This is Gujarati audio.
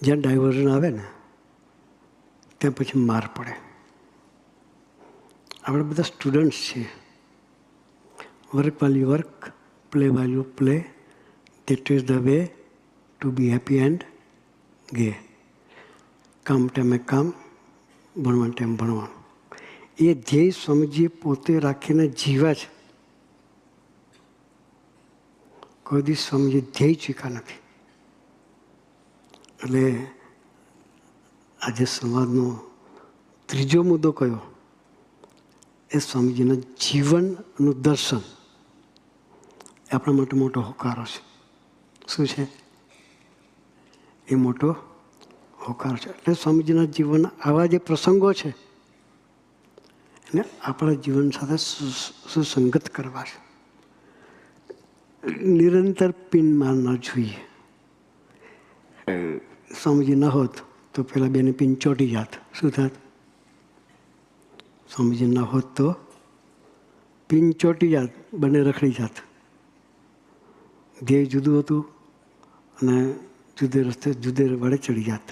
જ્યાં ડાયવર્ઝન આવે ને ત્યાં પછી માર પડે. આપણે બધા સ્ટુડન્ટ્સ છીએ. Work while you work, play while you play, that is the way to be happy and gay. કામ ટાઈમે કામ, ભણવાનું ટાઈમ ભણવાનું. એ ધ્યેય સ્વામીજીએ પોતે રાખીને જીવ્યા છે. કોઈ દિવસ સ્વામીજી ધ્યેય ચૂક્યા નથી. એટલે આજે સમાજનો ત્રીજો મુદ્દો કયો? એ સ્વામીજીના જીવનનું દર્શન એ આપણા માટે મોટો હોકારો છે. શું છે એ? મોટો હોકારો છે. એટલે સ્વામીજીના જીવનના આવા જે પ્રસંગો છે એને આપણા જીવન સાથે સુસંગત કરવા છે. નિરંતર પિન મારના જોઈએ. સ્વામીજી ન હોત તો પેલા બેને પિન ચોટી જાત. શું થાત? સ્વામીજી ન હોત તો પિન ચોટી જાત, બંને રખડી જાત. ધ્યેય જુદું હતું અને જુદે રસ્તે જુદે વાળે ચડી જાત.